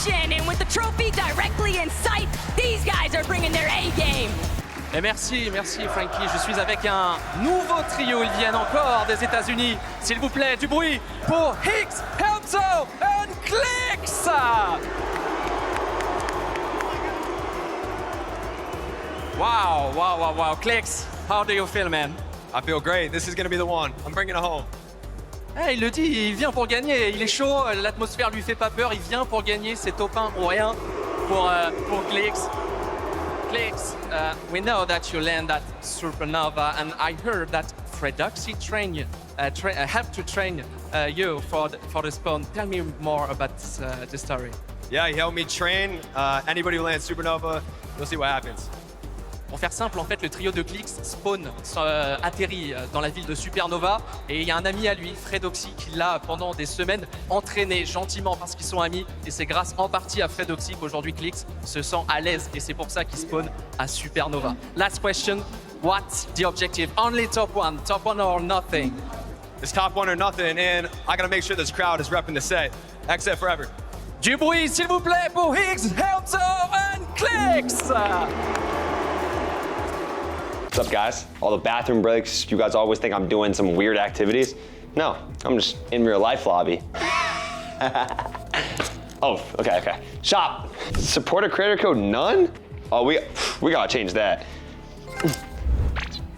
celebration, and with the trophy directly in sight, these guys are bringing their A game. Et merci Frankie, je suis avec un nouveau trio, ils viennent encore des États-Unis. S'il vous plaît, du bruit pour Higgs, Helmso and Clix. Wow, Clix, how do you feel, man? I feel great. This is going to be the one. I'm bringing it home. Il le dit, il vient pour gagner, il est chaud, l'atmosphère lui fait pas peur, il vient pour gagner, c'est top 1 ou rien pour Clix. Clix, we know that you land at Supernova, and I heard that Fredoxy helped to train you for the spawn. Tell me more about the story. Yeah, he helped me train. Anybody who lands Supernova, you'll see what happens. Pour faire simple, en fait, le trio de Clix spawn atterrit dans la ville de Supernova et il y a un ami à lui, Fredoxy, qui l'a pendant des semaines entraîné gentiment parce qu'ils sont amis et c'est grâce en partie à Fredoxy qu'aujourd'hui Clix se sent à l'aise et c'est pour ça qu'il spawn à Supernova. Last question, what's the objective? Only top one or nothing? It's top 1 or nothing, and I gotta make sure this crowd is repping the set. XF forever. Du bruit, s'il vous plaît, pour Higgs, Helmso and Clix! What's up, guys? All the bathroom breaks, you guys always think I'm doing some weird activities. No, I'm just in real life lobby. Oh, okay. Shop, support a creator code none? Oh, we gotta change that.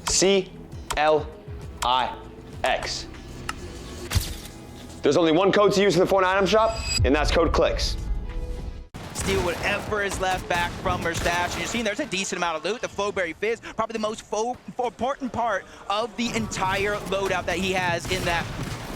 CLIX. There's only one code to use for the Fortnite item shop, and that's code Clix. Steal whatever is left back from Merstash. And you're seeing there's a decent amount of loot. The Flowberry Fizz, probably the most important part of the entire loadout that he has in that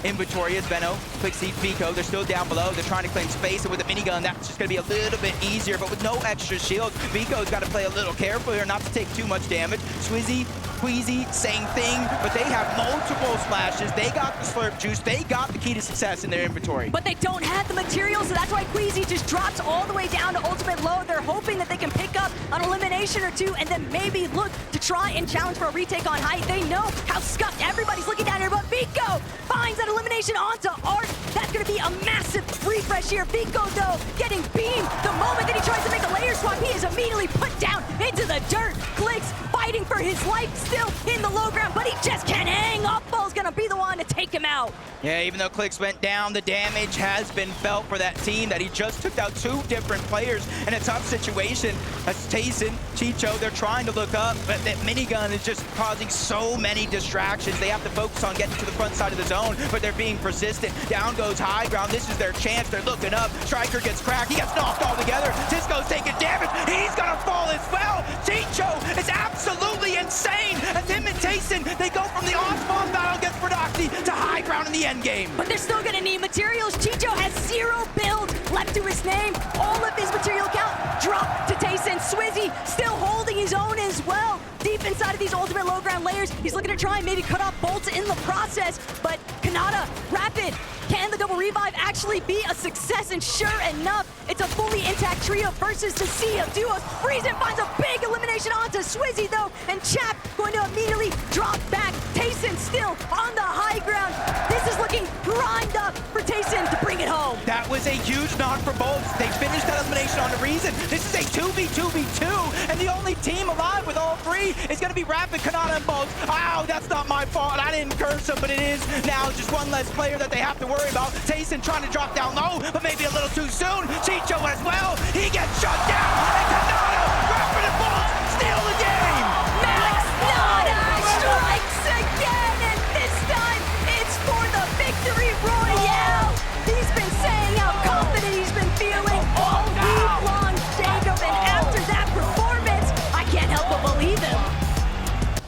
inventory is Veno, Clixy, Vico. They're still down below. They're trying to claim space, and with a minigun, that's just going to be a little bit easier. But with no extra shields, Vico's got to play a little careful here not to take too much damage. Swizzy, Queasy, same thing, but they have multiple splashes. They got the slurp juice. They got the key to success in their inventory. But they don't have the materials, so that's why Queasy just drops all the way down to ultimate low. They're hoping that they can pick up an elimination or two and then maybe look to try and challenge for a retake on height. They know how scuffed everybody's looking down here, but Vico finds that elimination onto Art. That's going to be a massive refresh here. Vico, though, getting beamed the moment that he tries to make a layer swap. He is immediately put down into the dirt. Clix fighting for his life, still in the low ground, but he just can't hang. Offball's going to be the one to take him out. Yeah, even though Clix went down, the damage has been felt for that team that he just took out 2 different players in a tough situation. That's Tayson, Chicho, they're trying to look up, but that minigun is just causing so many distractions. They have to focus on getting to the front side of the zone, but they're being persistent. Down goes high ground. This is their chance. They're looking up. Striker gets cracked. He gets knocked altogether. Tisco's taking damage. He's going to fall as well. Chicho is absolutely insane. As him and Tayson, they go from the on-spawn battle against Predoxy to high ground in the end game. But they're still going to need materials. Chicho has 0 build left to his name. All of his material count dropped to Tayson. Swizzy still holding his own as well. Deep inside of these ultimate low ground layers, he's looking to try and maybe cut off bolts in the process, but Kanata, Rapid, can the double revive actually be a success? And sure enough, it's a fully intact trio versus the sea of duos. Friesen finds a big elimination onto Swizzy though, and Chap going to immediately drop back. Tayson still on the high ground. This is looking primed up for Tayson to bring it home. That was a huge knock for both. They finished that elimination on the Reason. This is a 2v2v2, and the only team alive with all 3 is going to be Rapid, Kanata, and Bolts. Ow, that's not my fault. I didn't curse him, but it is now just one less player that they have to worry about. Tayson trying to drop down low, but maybe a little too soon. Chicho as well. He gets shut down, and Kanata, Rapid, and Bolts steal the game. Max Nada strikes again, and this time it's for the victory royale. He's been saying how confident he's been feeling all week long, Jacob, and after that performance, I can't help but believe him.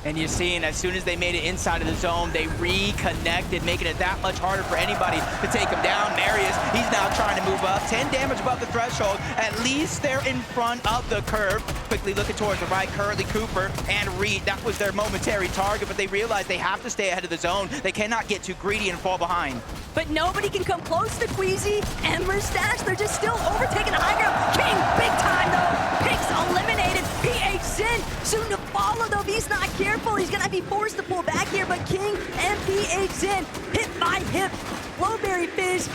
And you're seeing as soon as they made it inside of the zone, they reconnected, making it that much harder for anybody to take him down. Marius, he's now trying to move up. 10 damage above the threshold. At least they're in front of the curve. Quickly looking towards the right, Curly, Cooper, and Reed. That was their momentary target, but they realize they have to stay ahead of the zone. They cannot get too greedy and fall behind. But nobody can come close to Queasy and Merstash. They're just still overtaking the high ground. King, big time though. Picks eliminated. PH Sin soon to follow though. If he's not careful, he's gonna be forced to pull back here. But King and PH Sin hip by hip. Flowberry Fizz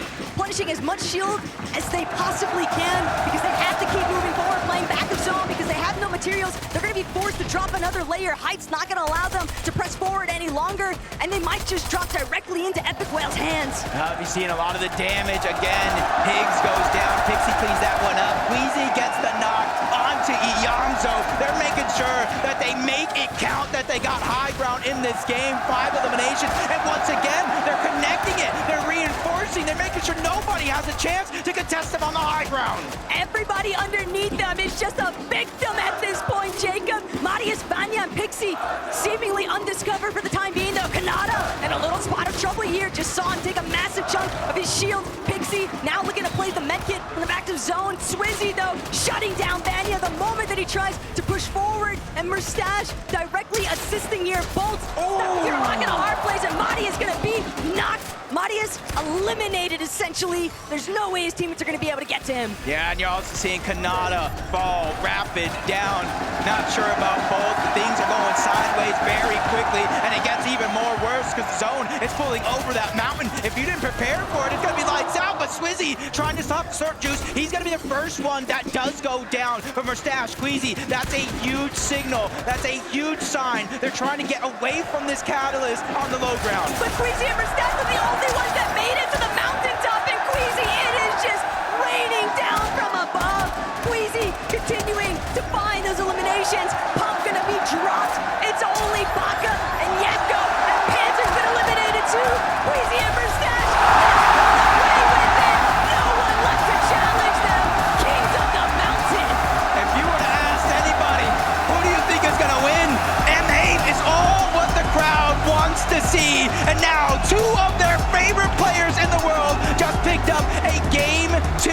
replenishing as much shield as they possibly can because they have to keep moving forward, playing back of zone because they have no materials. They're going to be forced to drop another layer. Height's not going to allow them to press forward any longer, and they might just drop directly into Epic Whale's hands. You're seeing a lot of the damage again. Higgs goes down. Pixie cleans that one up. Queasy gets the knock onto Iyamzo. They're making sure that they make it count, that they got high ground in this game. 5 eliminations, and once again, they're connecting it. They're reinforcing. They're making sure nobody has a chance to contest them on the high ground. Everybody underneath them is just a victim at this point, Jacob. Marius, Vanya, and Pixie seemingly undiscovered for the time being, though. Kanata in a little spot of trouble here. Just saw him take a massive chunk of his shield. Pixie now looking to play the medkit from the back of zone. Swizzy, though, shutting down Vanya the moment that he tries to push forward. And Mustache directly assisting here. Bolt stuck here, rocking a hard place, and Madi is going to be knocked. Madi is eliminated, essentially. There's no way his teammates are going to be able to get to him. Yeah, and you're also seeing Kanata fall, Rapid down. Not sure about both. Things are going sideways very quickly, and it gets even more worse because the zone is pulling over that mountain. If you didn't prepare for it, it's going to be lights out, but Swizzy trying to stop Surf Juice. He's going to be the first one that does go down for Mustache. Queasy, that's a huge signal. That's a huge sign. They're trying to get away from this catalyst on the low ground. But Queasy and Mustache are the only ones that made it to the mountaintop, and Queasy, it is just raining down from above. Queasy continuing to find those eliminations. Pump gonna be dropped. It's only Baka and Yeko, and Panzer's been eliminated too. Queasy and Mustache away with it. No one left to challenge them. Kings of the mountain. If you were to ask anybody, who do you think is going to win? M8 is all what the crowd wants to see. And now 2 of their favorite players in the world just picked up a Game 2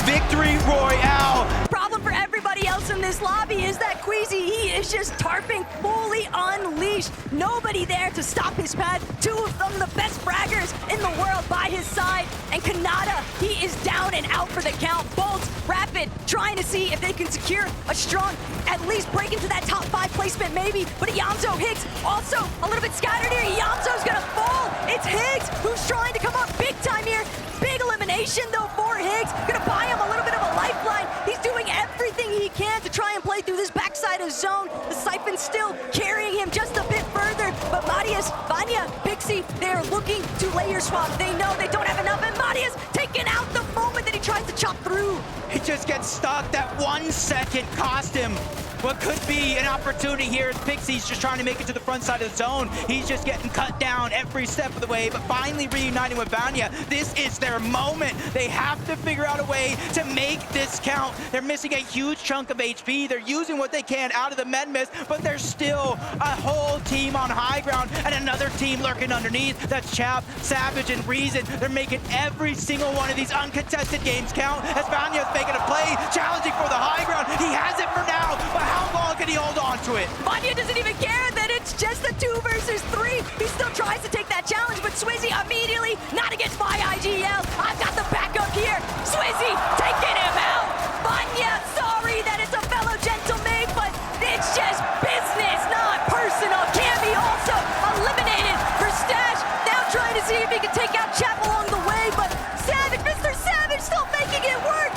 victory royale. Problem for everybody else in this lobby is that Queasy, he is just tarping fully unleashed. Nobody there to stop his pad. 2 of them, the best fraggers in the world by his side. And Kanata, he is down and out for the count. Bolt, Rapid, trying to see if they can secure a strong, at least break into that top 5 placement maybe. But Iyamzo, Higgs, also a little bit scattered here. Iyamzo's gonna fall. It's Higgs who's trying to come up big time here. Big elimination though for Higgs. Gonna buy him a little bit of a lifeline. He's doing everything he can to try and play through this backside of zone. The Siphon's still carrying him just a bit further. But Marius, Vanya, Pixie, they're looking to layer swap. They know they don't have enough, and Marius taking out the moment that he tries to chop through. He just gets stuck. That 1 second cost him what could be an opportunity here. Pixie's just trying to make it to the front side of the zone. He's just getting cut down every step of the way, but finally reuniting with Vanya. This is their moment. They have to figure out a way to make this count. They're missing a huge chunk of HP. They're using what they can out of the med mist, but there's still a whole team on high ground and another team lurking underneath. That's Chap, Savage, and Reason. They're making every single one of these uncontested games count as Vanya's making a play, challenging for the high ground. He has it for now, but how long can he hold on to it? Vanya doesn't even care that it's just a 2 versus 3. He still tries to take that challenge, but Swizzy immediately, not against my IGL. I've got the backup here. Swizzy taking him out. Vanya, sorry that it's a fellow gentleman, but it's just business, not personal. Cammy also eliminated for Stash. Now trying to see if he can take out Chap along the way, but Savage, Mr. Savage still making it work.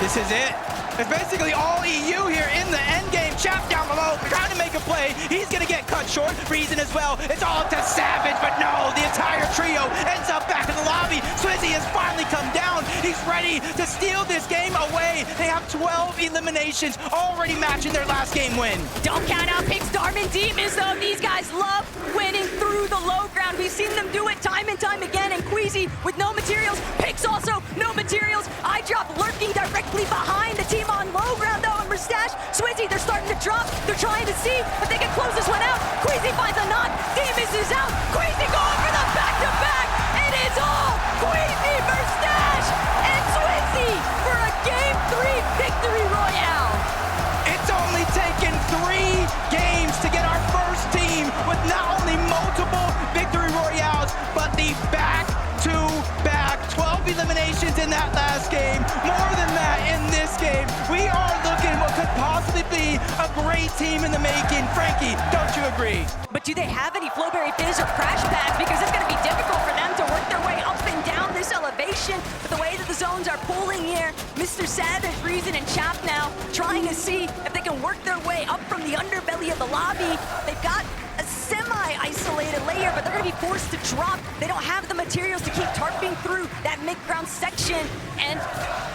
This is it. It's basically all EU here in the end game. Chap down below, trying to make a play. He's gonna get cut short. Reason as well. It's all up to Savage, but no, the entire trio ends up back in the lobby. Swizzy has finally come down. He's ready to steal this game away. They have 12 eliminations, already matching their last game win. Don't count out Pix Darman Demons, though. These guys love winning through the low ground. We've seen them do it time and time again, and Queasy with no materials. Pix also no materials. I drop lurking directly behind the team on low ground, though, and Mustache, Swizzy, they're starting to drop. They're trying to see if they can close this one out. Queasy finds a knock. Demus is out. Queasy going for the back-to-back. It is all Queasy, Mustache, and Swizzy for a Game 3 victory royale. It's only taken 3 games to get our first team with not only multiple victory royales, but the back-to-back 12 eliminations eliminations in that last game. More than that in this game. We are looking what could possibly be a great team in the making. Frankie, don't you agree? But do they have any Flowberry Fizz or Crash Pads? Because it's going to be difficult for them to work their way up and down this elevation. But the way that the zones are pulling here, Mr. Savage, Reason, and Chap now trying to see if they can work their way up from the underbelly of the lobby. They've got a semi-isolated layer, but they're going to be forced to drop. They don't have the materials to keep tarping through that mid-ground section. And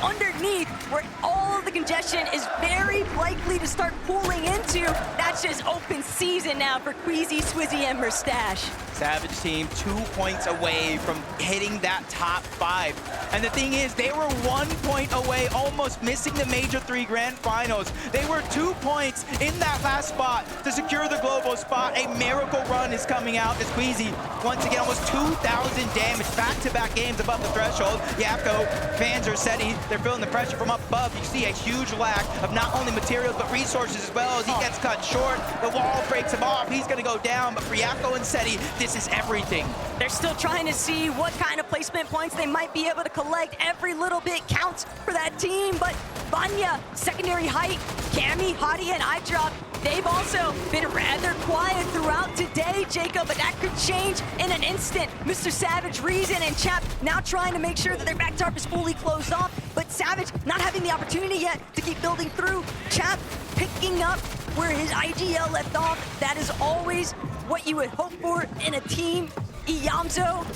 underneath, where all of the congestion is very likely to start pooling into, that's just open season now for Queasy, Swizzy, and Mustache. Savage team 2 points away from hitting that top 5. And the thing is, they were 1 point away, almost missing the Major 3 Grand Finals. They were 2 points in that last spot to secure the global spot. A miracle run is coming out as Queasy, once again, almost 2,000 damage, back-to-back games above the threshold. Yapko, fans are SETI, they're feeling the pressure from up above. You see a huge lack of not only materials, but resources as well as he gets cut short. The wall breaks him off, he's gonna go down, but for Yapko and SETI, this is everything. They're still trying to see what kind of placement points they might be able to collect. Every little bit counts for that team, but Vanya, secondary height, Cammy, Hottie, and iDrop, they've also been rather quiet throughout today, Jacob, but that could change in an instant. Mr. Savage, Reason, and Chap now trying to make sure that their back tarp is fully closed off, but Savage not having the opportunity yet to keep building through. Chap picking up where his IGL left off. That is always what you would hope for in a team. Iyamzo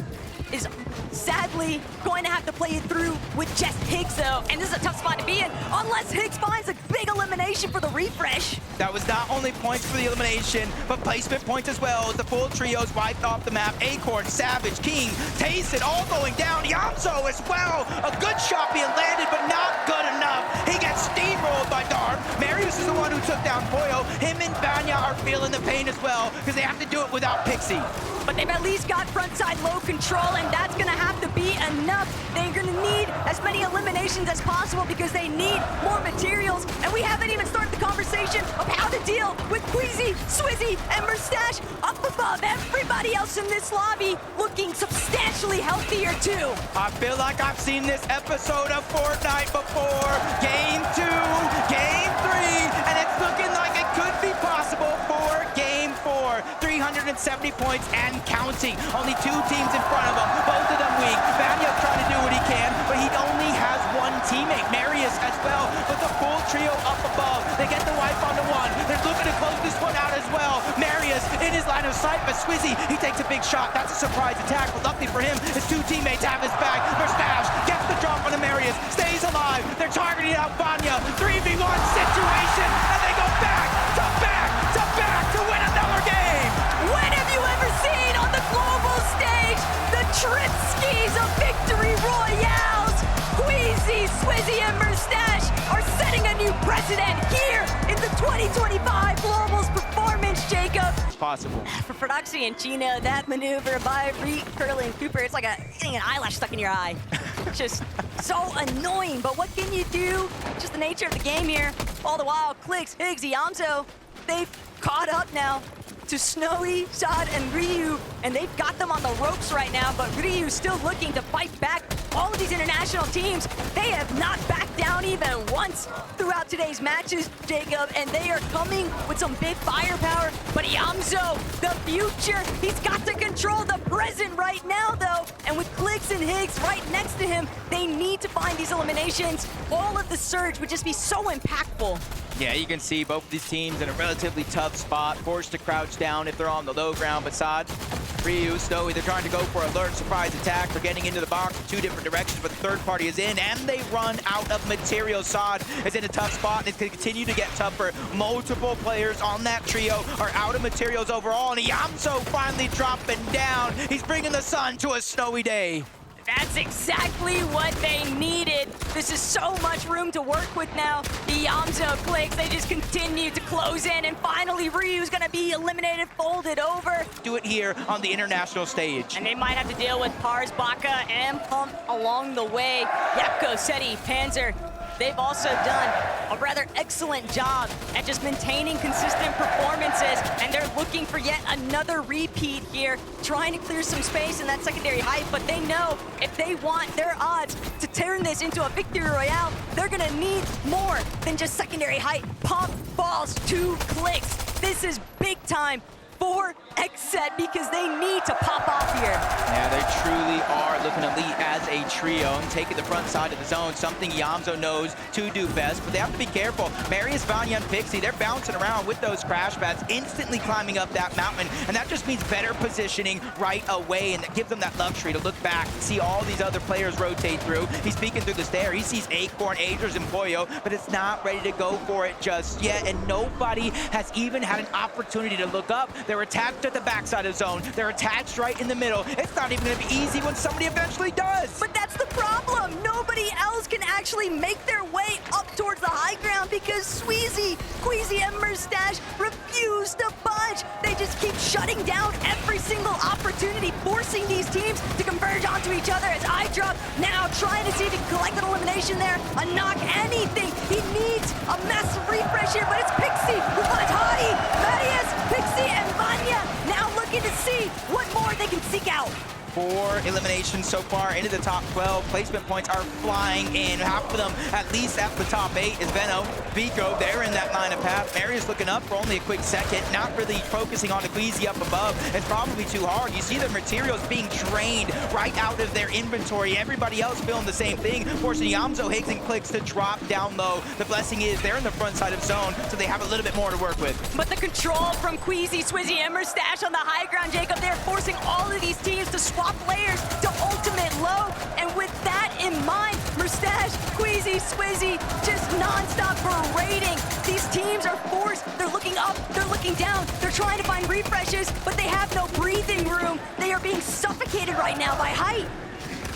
is sadly going to have to play it through with just Higgs, though. And this is a tough spot to be in, unless Higgs finds a big elimination for the refresh. That was not only points for the elimination, but placement points as well, as the full trios wiped off the map. Acorn, Savage, King, Tayson, all going down. Yamso as well. A good shot being landed, but not good enough. He gets steamrolled by Darm. Marius is the one who took down Boyo. Him and Vanya are feeling the pain as well, because they have to do it without Pixie. But they've at least got frontside low control, and that's gonna have to be enough. They're gonna need as many eliminations as possible because they need more materials, and we haven't even started the conversation of how to deal with Queasy, Swizzy, and Mustache up above. Everybody else in this lobby looking substantially healthier too. I feel like I've seen this episode of Fortnite before. Game 2, Game 3, and it's looking like it could be possible for Game 4. 370 points and counting. Only 2 teams in front of him, both of them weak. Vanya trying to do what he can, but he only has 1 teammate, Marius as well, but the full trio up above. They get the wipe onto 1. They're looking to close this one out as well. Marius in his line of sight, but Swizzy, he takes a big shot. That's a surprise attack, but luckily for him, his 2 teammates have his back. Mustache gets the drop on Marius, stays alive. They're targeting out Vanya. 3v1 situation, and they go back to back to back to win another game. When have you ever seen on the global stage the trip skis of victory royales? Queasy, Swizzy, and Mustache are setting a new precedent here in the 2025 Globals performance, Jacob. It's possible. For Prodoxy and Chino, that maneuver by Reek, Curly, and Cooper, it's like getting an eyelash stuck in your eye. Just so annoying, but what can you do? Just the nature of the game here. All the while, Clix, Higgs, Iyamzo, they've caught up now to Snowy, Sad, and Ryu, and they've got them on the ropes right now, but Ryu's still looking to fight back. All of these international teams, they have not backed down even once throughout today's matches, Jacob, and they are coming with some big firepower. But Iyamzo, the future, he's got to control the present right now, though, and with Clix and Higgs right next to him, they need to find these eliminations. All of the surge would just be so impactful. Yeah, you can see both of these teams in a relatively tough spot, forced to crouch down if they're on the low ground. But Sad, Ryu, Snowy, they're trying to go for a lurch surprise attack. They're getting into the box in 2 different directions, but the third party is in, and they run out of material. Sad is in a tough spot, and it's going to continue to get tougher. Multiple players on that trio are out of materials overall, and Iyamzo finally dropping down. He's bringing the sun to a snowy day. That's exactly what they needed. This is so much room to work with now. Iyamzo, Clix, they just continue to close in, and finally Ryu's gonna be eliminated, folded over. Do it here on the international stage. And they might have to deal with Pars, Baka, and Pump along the way. Yapko, SETI, Panzer, they've also done a rather excellent job at just maintaining consistent performances, and they're looking for yet another repeat here, trying to clear some space in that secondary height, but they know if they want their odds to turn this into a victory royale, they're gonna need more than just secondary height. Pump falls to Clix. This is big time for XZ because they need to pop off here. Yeah, they truly are looking elite as a trio and taking the front side of the zone, something Yamzo knows to do best, but they have to be careful. Marius, Vanya, and Pixie, they're bouncing around with those crash pads, instantly climbing up that mountain, and that just means better positioning right away, and that gives them that luxury to look back, see all these other players rotate through. He's peeking through the stair. He sees Acorn, Agers, and Pollo, but it's not ready to go for it just yet, and nobody has even had an opportunity to look up. They're attached at the backside of zone. They're attached right in the middle. It's not even going to be easy when somebody eventually does. But that's the problem. Nobody else can actually make their way up towards the high ground because Sweezy, Queasy, and Merstache refuse to budge. They just keep shutting down every single opportunity, forcing these teams to converge onto each other as iDrop now trying to see if he can collect an elimination there, a knock, anything. He needs a massive refresh here, but it's Pixie who finds Hottie, Marius, Pixie, and Vanya now looking to see what more they can seek out. 4 eliminations so far into the top 12. Placement points are flying in. Half of them at least at the top 8 is Veno, Vico. They're in that line of path. Marius looking up for only a quick second. Not really focusing on the Queasy up above. It's probably too hard. You see the materials being drained right out of their inventory. Everybody else feeling the same thing, forcing Yamzo, Higgs, and Clix to drop down low. The blessing is they're in the front side of zone, so they have a little bit more to work with. But the control from Queasy, Swizzy, and Merstache on the high ground, Jacob, they're forcing all of these teams to swap players to ultimate low, and with that in mind, Merstache, Queasy, Swizzy, just non-stop berating. These teams are forced, they're looking up, they're looking down, they're trying to find refreshes, but they have no breathing room. They are being suffocated right now by height.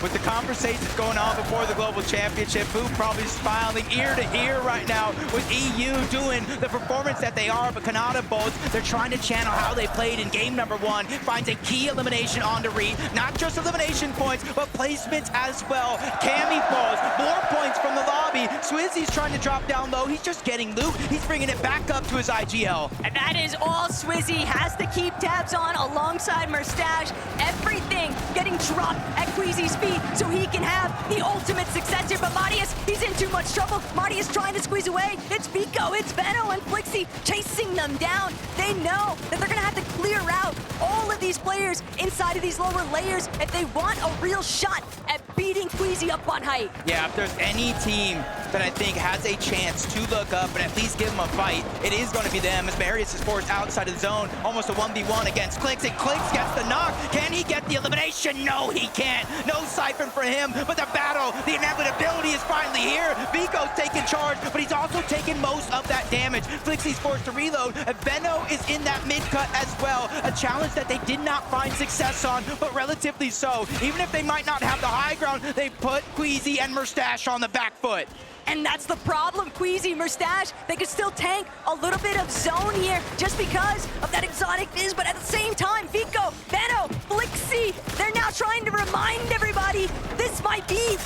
With the conversations going on before the Global Championship, Boo probably smiling ear to ear right now with EU doing the performance that they are, but Kanata Bolts, they're trying to channel how they played in game number 1, finds a key elimination on Reed, not just elimination points, but placements as well. Cammy falls, more points from the lobby. Swizzy's trying to drop down low, he's just getting loot, he's bringing it back up to his IGL. And that is all Swizzy has to keep tabs on alongside Merstache. Everything getting dropped at Queasy's feet so he can have the ultimate success here. But Marius, he's in too much trouble. Marius trying to squeeze away. It's Vico, it's Veno, and Flixie chasing them down. They know that they're gonna have to clear out all of these players inside of these lower layers if they want a real shot at beating Queasy up on height. Yeah, if there's any team that I think has a chance to look up and at least give them a fight, it is going to be them, as Marius is forced outside of the zone, almost a 1v1 against Clix, and Clix gets the knock. Can he get the elimination? No, he can't. No Siphon for him, but the battle, the inevitability is finally here. Vico's taking charge, but he's also taking most of that damage. Flixie's forced to reload. Veno is in that mid-cut as well, a challenge that they did not find success on, but relatively so. Even if they might not have the high ground, they put Queasy and Merstache on the back foot. And that's the problem, Queasy, Merstache, they could still tank a little bit of zone here just because of that exotic fizz, but at the same time, Vico, Veno, Flixie, they're now trying to remind everybody this might be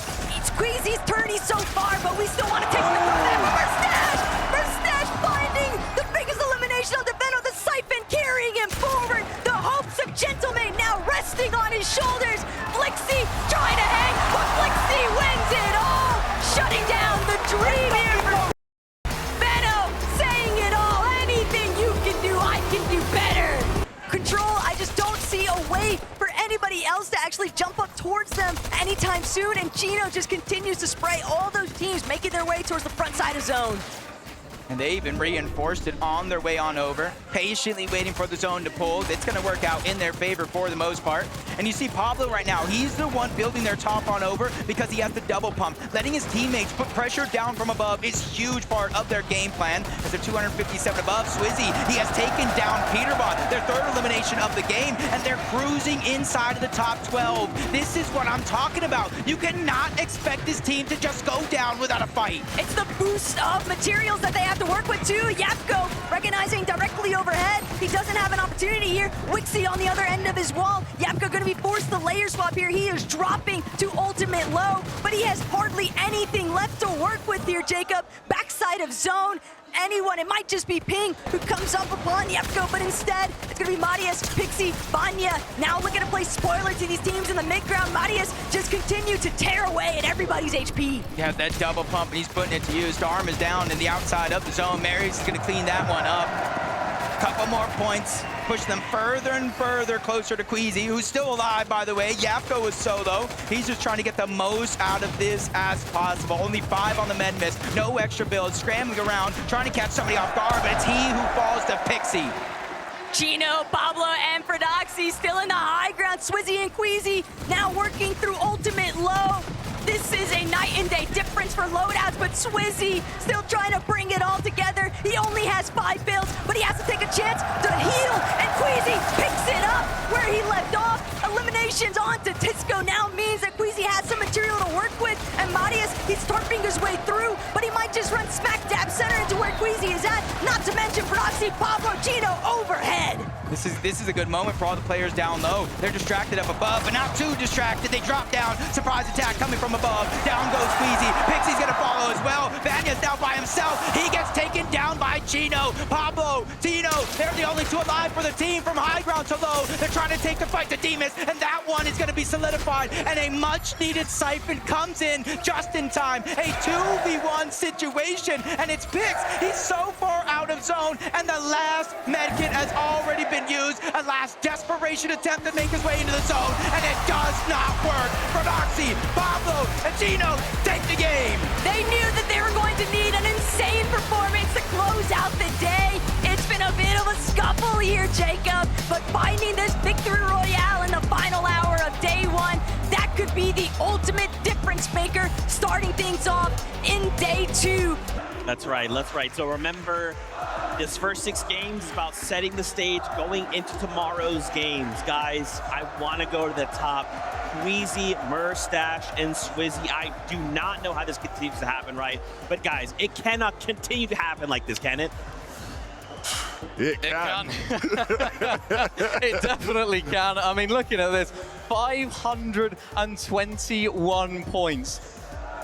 Queasy's tourney so far, but we still want to take the from Merstache! Merstache finding the biggest elimination of the Veno, the Siphon carrying him forward, the hopes of Gentleman now resting on his shoulders. Flixie trying to hang, but Flixie wins it all, shutting down the dream here for Veno, saying it all. Anything you can do, I can do better. Control, I just don't see a way for anybody else to actually jump up towards them anytime soon, and Chino just continues to spray all those teams making their way towards the front side of zone. And they even reinforced it on their way on over, patiently waiting for the zone to pull. It's going to work out in their favor for the most part. And you see Pablo right now, he's the one building their top on over because he has the double pump. Letting his teammates put pressure down from above is a huge part of their game plan. As they're 257 above, Swizzy, he has taken down Peterbot, their 3rd elimination of the game, and they're cruising inside of the top 12. This is what I'm talking about. You cannot expect this team to just go down without a fight. It's the boost of materials that they have to work with too. Yapko recognizing directly overhead. He doesn't have an opportunity opportunity here. Wixie on the other end of his wall. Yapko gonna be forced to layer swap here. He is dropping to ultimate low, but he has hardly anything left to work with here, Jacob. Backside of zone. Anyone, it might just be Ping who comes up upon Yepko, but instead it's gonna be Marius, Pixie, Vanya. Now looking to play spoiler to these teams in the mid-ground. Marius just continue to tear away at everybody's HP. Yeah, that double pump, and he's putting it to use. Arm is down in the outside of the zone. Marius is gonna clean that one up. Couple more points, push them further and further closer to Queasy, who's still alive, by the way. Yapko is solo. He's just trying to get the most out of this as possible. Only 5 on the med miss, no extra builds, scrambling around, trying to catch somebody off guard, but it's he who falls to Pixie. Chino, Pablo, and Fredoxy still in the high ground. Swizzy and Queasy now working through ultimate low. This is a night and day difference for loadouts, but Swizzy still trying to bring it all together. He only has 5 builds, but he has to take a chance to heal, and Queasy picks it up where he left off. Eliminations onto Tisco now means that Queasy has some material to work with, and Marius, he's tarping his way through, but he might just run smack dab center into where Queasy is at, not to mention Proxy, Pablo, Chino overhead. This is a good moment for all the players down low. They're distracted up above, but not too distracted. They drop down. Surprise attack coming from above. Down goes Queasy. Pixie's gonna follow as well. Vanya's now by himself. He gets taken down by Chino. Pablo, Tino, they're the only 2 alive for the team from high ground to low. They're trying to take the fight to Demas, and that one is gonna be solidified. And a much-needed siphon comes in just in time. A 2v1 situation, and it's Pix. He's so far out of zone, and the last medkit has already been used. A last desperation attempt to make his way into the zone, and it does not work. Fredoxy, Pablo, and Chino take the game. They knew that they were going to need an insane performance to close out the day. It's been a bit of a scuffle here, Jacob, but finding this victory royale in the final hour of day 1, that could be the ultimate difference maker, starting things off in day 2. That's right. So remember, this first 6 games is about setting the stage going into tomorrow's games. Guys, I want to go to the top. Queasy, Murstache, and Swizzy. I do not know how this continues to happen, right? But guys, it cannot continue to happen like this, can it? It can. It definitely can. I mean, looking at this, 521 points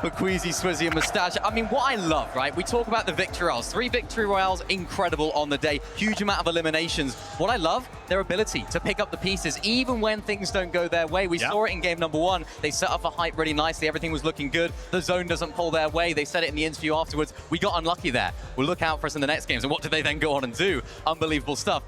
for Queasy, Swizzy, and Moustache. I mean, what I love, right? We talk about the victory royales. 3 victory royales, incredible on the day. Huge amount of eliminations. What I love, their ability to pick up the pieces, even when things don't go their way. We saw it in game number 1. They set up a hype really nicely. Everything was looking good. The zone doesn't pull their way. They said it in the interview afterwards. We got unlucky there. We'll look out for us in the next games. And what did they then go on and do? Unbelievable stuff.